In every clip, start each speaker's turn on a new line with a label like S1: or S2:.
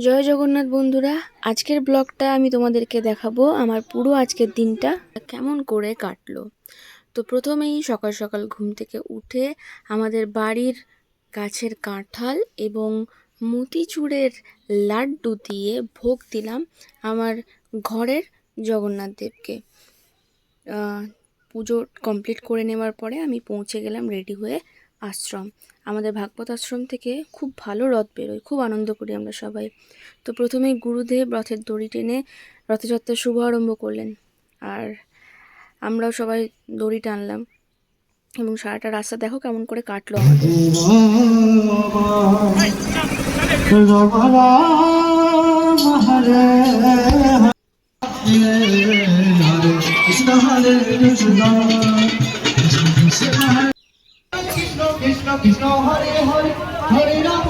S1: জয় জগন্নাথ বন্ধুরা, আজকের ব্লগটা আমি তোমাদেরকে দেখাবো আমার পুরো আজকের দিনটা কেমন করে কাটলো। তো প্রথমেই সকাল সকাল ঘুম থেকে উঠে আমাদের বাড়ির গাছের কাঁঠাল এবং মতিচুরের লাড্ডু দিয়ে ভোগ দিলাম আমার ঘরের জগন্নাথ দেবকে। পুজো কমপ্লিট করে নেওয়ার পরে আমি পৌঁছে গেলাম রেডি হয়ে আশ্রম। আমাদের ভাগবত আশ্রম থেকে খুব ভালো রথ বেরোয়, খুব আনন্দ করি আমরা সবাই। তো প্রথমেই গুরুদেব রথের দড়ি টেনে রথযাত্রার শুভ আরম্ভ করলেন, আর আমরাও সবাই দড়ি টানলাম এবং সারাটা রাস্তা দেখো কেমন করে কাটলো আমাদের। কৃষ্ণ কৃষ্ণ হরে হরে হরে রাম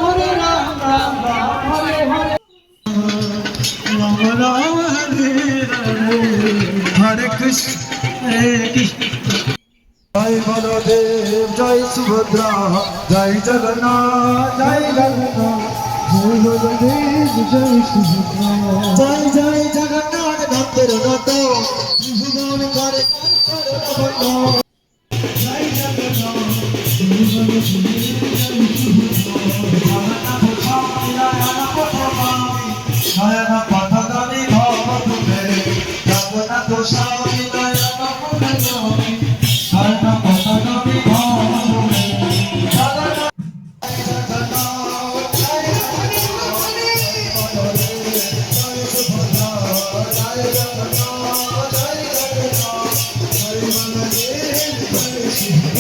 S1: রাম রাম হরে হরে রাম রাম হরে হরে কৃষ্ণ কৃষ্ণ। জয় বলদেব জয় সুভদ্রা জয় জগন্নাথ জয় জগন্নাথ জয় বলদেব জয় সুভদ্রা জয় জয় জগন্নাথ নন্দের নত ভুবন করে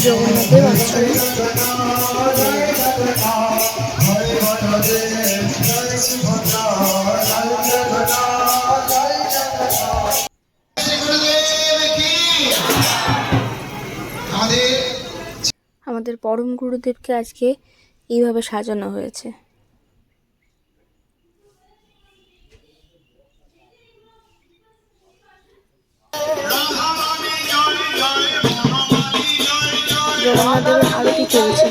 S1: জগন্নাথের আশ্রমে আমাদের পরম গুরুদেবকে আজকে এইভাবে সাজানো হয়েছে। জগন্নাথ দেবের আরতি চলছে।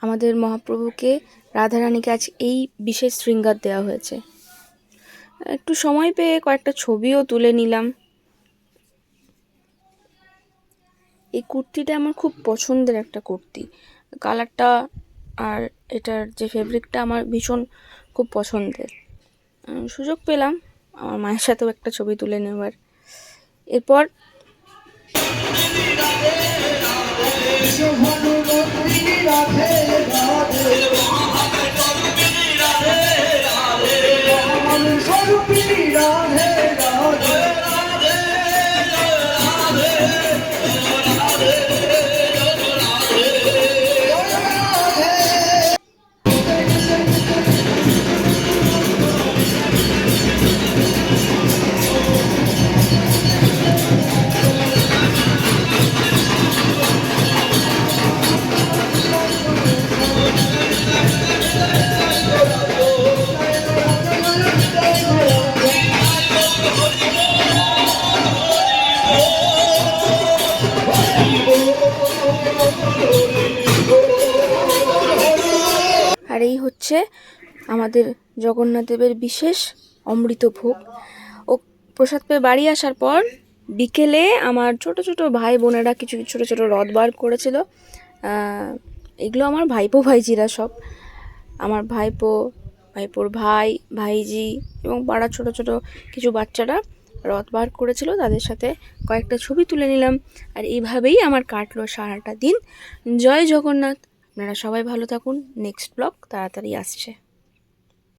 S1: আমাদের মহাপ্রভুকে রাধারানীকে আজ এই বিশেষ শৃঙ্গার দেওয়া হয়েছে। একটু সময় পেয়ে কয়েকটা ছবিও তুলে নিলাম। এই কুর্তিটা আমার খুব পছন্দের একটা কুর্তি, কালারটা আর এটার যে ফেব্রিকটা আমার ভীষণ খুব পছন্দের। সুযোগ পেলাম আমার মায়ের সাথেও একটা ছবি তুলে নেওয়ার। এরপর আর এই হচ্ছে আমাদের জগন্নাথ দেবের বিশেষ অমৃত ভোগ। ও প্রসাদ পেয়ে বাড়ি আসার পর বিকেলে আমার ছোট ছোট ভাই বোনেরা কিছু ছোট ছোট রথ বার করেছিল। এগুলো আমার ভাইপো ভাইজিরা সব, আমার ভাইপো, ভাইপোর ভাই, ভাইজি এবং পাড়ার ছোট ছোট কিছু বাচ্চারা রথ বার করেছিল, তাদের সাথে কয়েকটা ছবি তুলে নিলাম। আর এইভাবেই আমার কাটলো সারাটা দিন। জয় জগন্নাথ। আপনারা সবাই ভালো থাকুন। নেক্সট ব্লগ তাড়াতাড়ি আসছে।